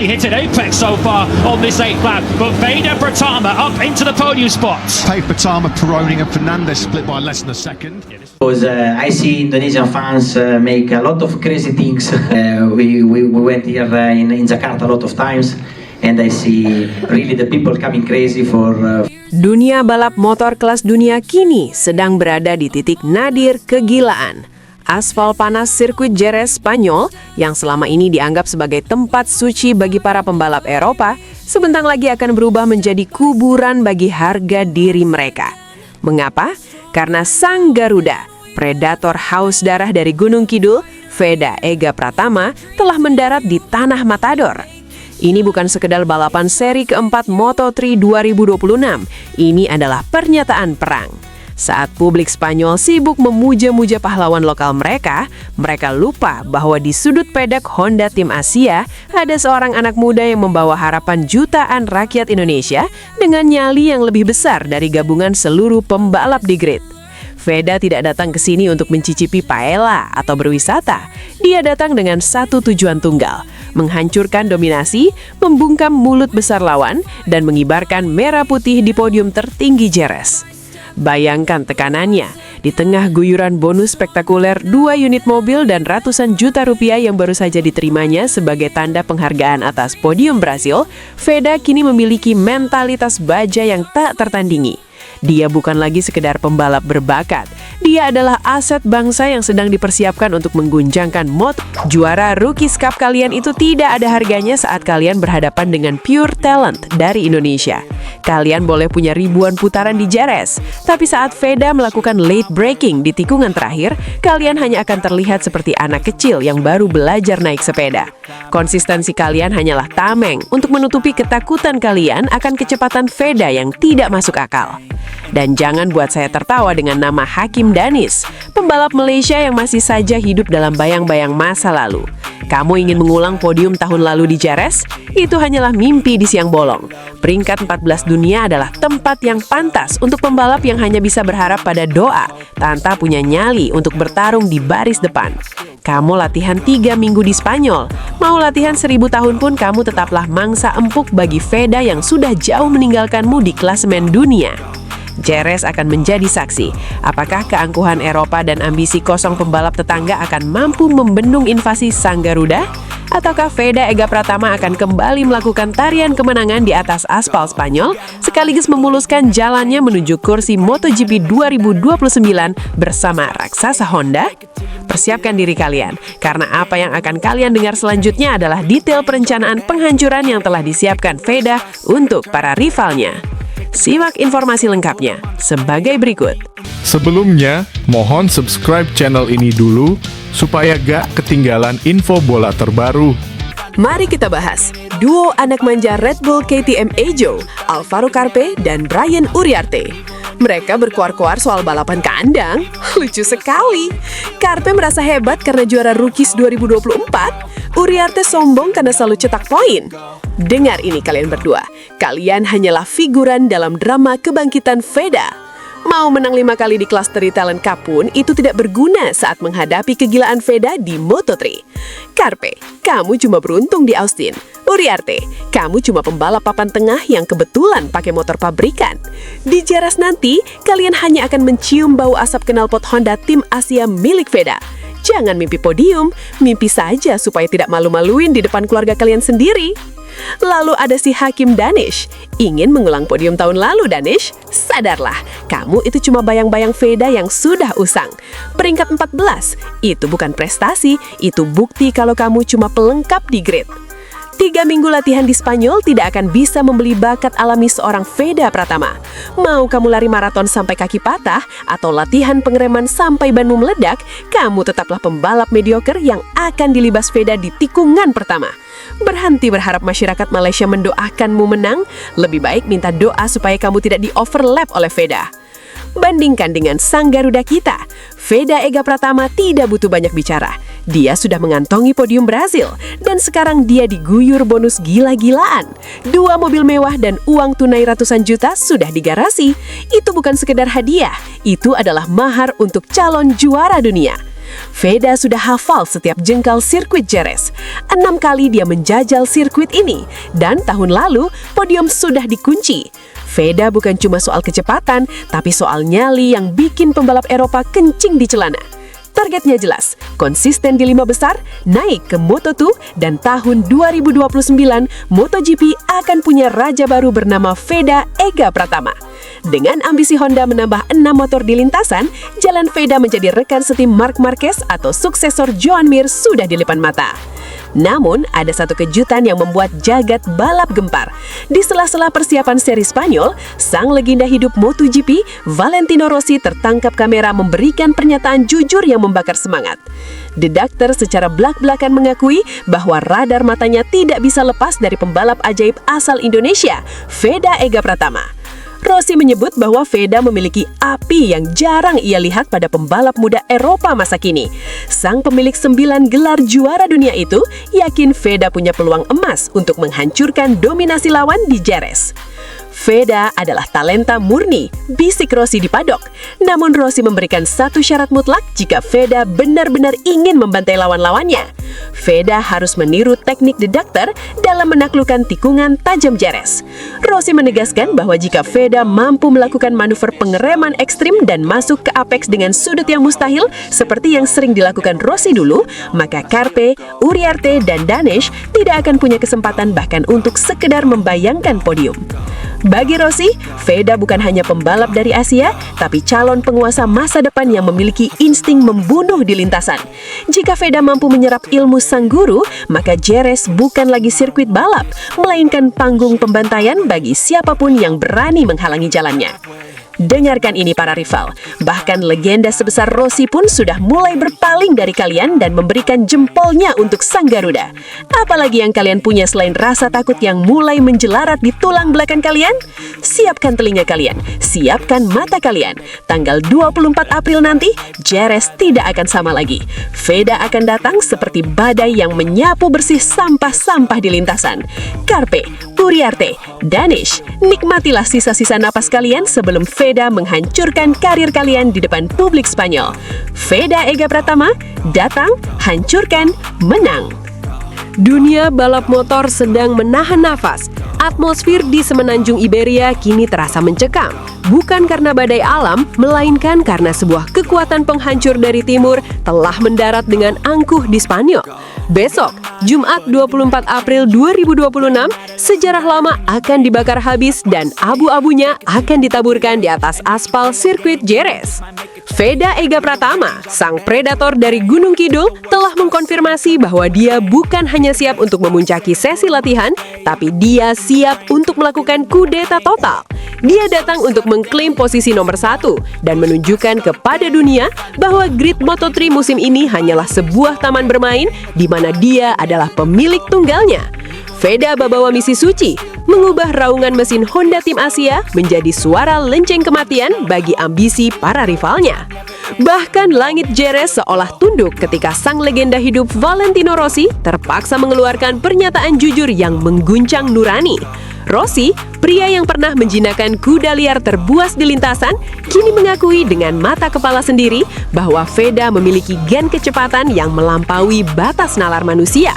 really hit an apex so far on this 8th lap, but Veda Pratama up into the podium spots. Pave Pratama, Peroni and Fernandez split by less than a second. Because I see Indonesian fans make a lot of crazy things. We went here in Jakarta a lot of times, and I see really the people coming crazy for. Dunia balap motor kelas dunia kini sedang berada di titik nadir kegilaan. Aspal panas sirkuit Jerez Spanyol yang selama ini dianggap sebagai tempat suci bagi para pembalap Eropa, sebentar lagi akan berubah menjadi kuburan bagi harga diri mereka. Mengapa? Karena sang Garuda, predator haus darah dari Gunung Kidul, Veda Ega Pratama, telah mendarat di tanah Matador. Ini bukan sekedar balapan seri keempat Moto3 2026, ini adalah pernyataan perang. Saat publik Spanyol sibuk memuja-muja pahlawan lokal mereka lupa bahwa di sudut pedok Honda Tim Asia ada seorang anak muda yang membawa harapan jutaan rakyat Indonesia dengan nyali yang lebih besar dari gabungan seluruh pembalap di grid. Veda tidak datang ke sini untuk mencicipi paella atau berwisata. Dia datang dengan satu tujuan tunggal, menghancurkan dominasi, membungkam mulut besar lawan, dan mengibarkan merah putih di podium tertinggi Jerez. Bayangkan tekanannya, di tengah guyuran bonus spektakuler 2 unit mobil dan ratusan juta rupiah yang baru saja diterimanya sebagai tanda penghargaan atas podium Brasil, Veda kini memiliki mentalitas baja yang tak tertandingi. Dia bukan lagi sekedar pembalap berbakat, dia adalah aset bangsa yang sedang dipersiapkan untuk mengguncangkan motor. Juara Rookies Cup kalian itu tidak ada harganya saat kalian berhadapan dengan pure talent dari Indonesia. Kalian boleh punya ribuan putaran di Jerez, tapi saat Veda melakukan late braking di tikungan terakhir, kalian hanya akan terlihat seperti anak kecil yang baru belajar naik sepeda. Konsistensi kalian hanyalah tameng untuk menutupi ketakutan kalian akan kecepatan Veda yang tidak masuk akal. Dan jangan buat saya tertawa dengan nama Hakim Danis, pembalap Malaysia yang masih saja hidup dalam bayang-bayang masa lalu. Kamu ingin mengulang podium tahun lalu di Jerez? Itu hanyalah mimpi di siang bolong. Peringkat 14 dunia adalah tempat yang pantas untuk pembalap yang hanya bisa berharap pada doa, tanpa punya nyali untuk bertarung di baris depan. Kamu latihan 3 minggu di Spanyol, mau latihan 1000 tahun pun kamu tetaplah mangsa empuk bagi Veda yang sudah jauh meninggalkanmu di klasemen dunia. Jerez akan menjadi saksi, apakah keangkuhan Eropa dan ambisi kosong pembalap tetangga akan mampu membendung invasi sang Garuda? Ataukah Veda Ega Pratama akan kembali melakukan tarian kemenangan di atas aspal Spanyol, sekaligus memuluskan jalannya menuju kursi MotoGP 2029 bersama raksasa Honda? Persiapkan diri kalian, karena apa yang akan kalian dengar selanjutnya adalah detail perencanaan penghancuran yang telah disiapkan Veda untuk para rivalnya. Simak informasi lengkapnya sebagai berikut. Sebelumnya, mohon subscribe channel ini dulu supaya gak ketinggalan info bola terbaru. Mari kita bahas duo anak manja Red Bull KTM Ejo, Alvaro Carpe dan Brian Uriarte. Mereka berkuar-kuar soal balapan kandang. Lucu sekali. Carpe merasa hebat karena juara Rookies 2024. Uriarte sombong karena selalu cetak poin. Dengar ini kalian berdua. Kalian hanyalah figuran dalam drama kebangkitan Veda. Mau menang 5 kali di kelas 3 Talent Cup pun itu tidak berguna saat menghadapi kegilaan Veda di Moto3. Carpe, kamu cuma beruntung di Austin. Uriarte, kamu cuma pembalap papan tengah yang kebetulan pakai motor pabrikan. Di Jerez nanti, kalian hanya akan mencium bau asap knalpot Honda Tim Asia milik Veda. Jangan mimpi podium, mimpi saja supaya tidak malu-maluin di depan keluarga kalian sendiri. Lalu ada si Hakim Danish. Ingin mengulang podium tahun lalu, Danish? Sadarlah, kamu itu cuma bayang-bayang Veda yang sudah usang. Peringkat 14, itu bukan prestasi, itu bukti kalau kamu cuma pelengkap di grid. 3 minggu latihan di Spanyol tidak akan bisa membeli bakat alami seorang Veda Pratama. Mau kamu lari maraton sampai kaki patah atau latihan pengereman sampai banmu meledak, kamu tetaplah pembalap mediocre yang akan dilibas Veda di tikungan pertama. Berhenti berharap masyarakat Malaysia mendoakanmu menang, lebih baik minta doa supaya kamu tidak di-overlap oleh Veda. Bandingkan dengan sang Garuda kita, Veda Ega Pratama tidak butuh banyak bicara. Dia sudah mengantongi podium Brasil, dan sekarang dia diguyur bonus gila-gilaan. 2 mobil mewah dan uang tunai ratusan juta sudah di garasi. Itu bukan sekedar hadiah, itu adalah mahar untuk calon juara dunia. Veda sudah hafal setiap jengkal sirkuit Jerez. 6 kali dia menjajal sirkuit ini, dan tahun lalu podium sudah dikunci. Veda bukan cuma soal kecepatan, tapi soal nyali yang bikin pembalap Eropa kencing di celana. Targetnya jelas, konsisten di 5 besar, naik ke Moto2, dan tahun 2029 MotoGP akan punya raja baru bernama Veda Ega Pratama. Dengan ambisi Honda menambah 6 motor di lintasan, jalan Veda menjadi rekan setim Marc Marquez atau suksesor Joan Mir sudah di depan mata. Namun, ada satu kejutan yang membuat jagat balap gempar. Di sela-sela persiapan seri Spanyol, sang legenda hidup MotoGP, Valentino Rossi tertangkap kamera memberikan pernyataan jujur yang membakar semangat. The Doctor secara belak-belakan mengakui bahwa radar matanya tidak bisa lepas dari pembalap ajaib asal Indonesia, Veda Ega Pratama. Rossi menyebut bahwa Veda memiliki api yang jarang ia lihat pada pembalap muda Eropa masa kini. Sang pemilik 9 gelar juara dunia itu yakin Veda punya peluang emas untuk menghancurkan dominasi lawan di Jerez. Veda adalah talenta murni, bisik Rossi di padok. Namun Rossi memberikan satu syarat mutlak jika Veda benar-benar ingin membantai lawan-lawannya. Veda harus meniru teknik The Doctor dalam menaklukkan tikungan tajam Jerez. Rossi menegaskan bahwa jika Veda mampu melakukan manuver pengereman ekstrim dan masuk ke apex dengan sudut yang mustahil seperti yang sering dilakukan Rossi dulu, maka Carpe, Uriarte, dan Danish tidak akan punya kesempatan bahkan untuk sekedar membayangkan podium. Bagi Rossi, Veda bukan hanya pembalap dari Asia, tapi calon penguasa masa depan yang memiliki insting membunuh di lintasan. Jika Veda mampu menyerap ilmu sang guru, maka Jerez bukan lagi sirkuit balap, melainkan panggung pembantaian bagi siapapun yang berani menghalangi jalannya. Dengarkan ini para rival, bahkan legenda sebesar Rossi pun sudah mulai berpaling dari kalian dan memberikan jempolnya untuk sang Garuda. Apalagi yang kalian punya selain rasa takut yang mulai menjelarat di tulang belakang kalian? Siapkan telinga kalian, siapkan mata kalian. Tanggal 24 April nanti, Jerez tidak akan sama lagi. Veda akan datang seperti badai yang menyapu bersih sampah-sampah di lintasan. Carpe, Uriarte, Danish, nikmatilah sisa-sisa napas kalian sebelum Veda menghancurkan karir kalian di depan publik Spanyol. Veda Ega Pratama, datang, hancurkan, menang. Dunia balap motor sedang menahan nafas. Atmosfer di semenanjung Iberia kini terasa mencekam. Bukan karena badai alam, melainkan karena sebuah kekuatan penghancur dari timur telah mendarat dengan angkuh di Spanyol. Besok, Jumat 24 April 2026, sejarah lama akan dibakar habis dan abu-abunya akan ditaburkan di atas aspal sirkuit Jerez. Veda Ega Pratama, sang predator dari Gunung Kidul, telah mengkonfirmasi bahwa dia bukan hanya siap untuk memuncaki sesi latihan, tapi dia siap untuk melakukan kudeta total. Dia datang untuk mengklaim posisi nomor 1 dan menunjukkan kepada dunia bahwa grid Moto3 musim ini hanyalah sebuah taman bermain di mana dia adalah pemilik tunggalnya. Veda bawa misi suci, mengubah raungan mesin Honda Tim Asia menjadi suara lenceng kematian bagi ambisi para rivalnya. Bahkan langit Jerez seolah tunduk ketika sang legenda hidup Valentino Rossi terpaksa mengeluarkan pernyataan jujur yang mengguncang nurani. Rossi, pria yang pernah menjinakkan kuda liar terbuas di lintasan, kini mengakui dengan mata kepala sendiri bahwa Veda memiliki gen kecepatan yang melampaui batas nalar manusia.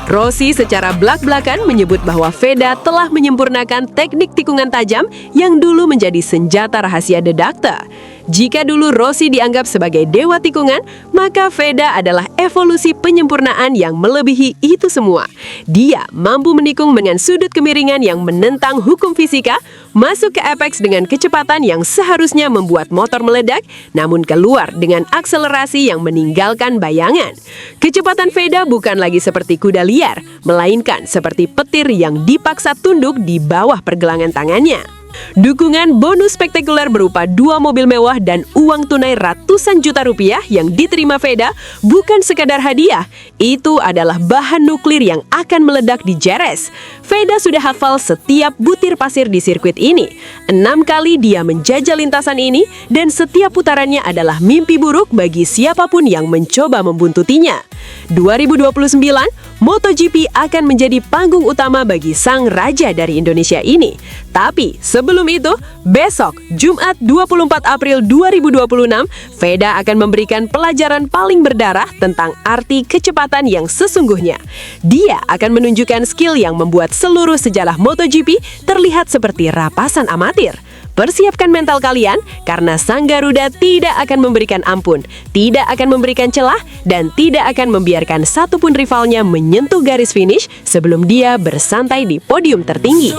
Rossi secara belak-belakan menyebut bahwa Veda telah menyempurnakan teknik tikungan tajam yang dulu menjadi senjata rahasia The Doctor. Jika dulu Rossi dianggap sebagai dewa tikungan, maka Veda adalah evolusi penyempurnaan yang melebihi itu semua. Dia mampu menikung dengan sudut kemiringan yang menentang hukum fisika, masuk ke apex dengan kecepatan yang seharusnya membuat motor meledak, namun keluar dengan akselerasi yang meninggalkan bayangan. Kecepatan Veda bukan lagi seperti kuda liar, melainkan seperti petir yang dipaksa tunduk di bawah pergelangan tangannya. Dukungan bonus spektakuler berupa 2 mobil mewah dan uang tunai ratusan juta rupiah yang diterima Veda bukan sekadar hadiah. Itu adalah bahan nuklir yang akan meledak di Jerez. Veda sudah hafal setiap butir pasir di sirkuit ini. 6 kali dia menjajal lintasan ini dan setiap putarannya adalah mimpi buruk bagi siapapun yang mencoba membuntutinya. 2029, MotoGP akan menjadi panggung utama bagi sang raja dari Indonesia ini. Tapi sebelum itu, besok Jumat 24 April 2026, Veda akan memberikan pelajaran paling berdarah tentang arti kecepatan yang sesungguhnya. Dia akan menunjukkan skill yang membuat seluruh sejarah MotoGP terlihat seperti rapasan amatir. Persiapkan mental kalian, karena Sang Garuda tidak akan memberikan ampun, tidak akan memberikan celah, dan tidak akan membiarkan satupun rivalnya menyentuh garis finish sebelum dia bersantai di podium tertinggi.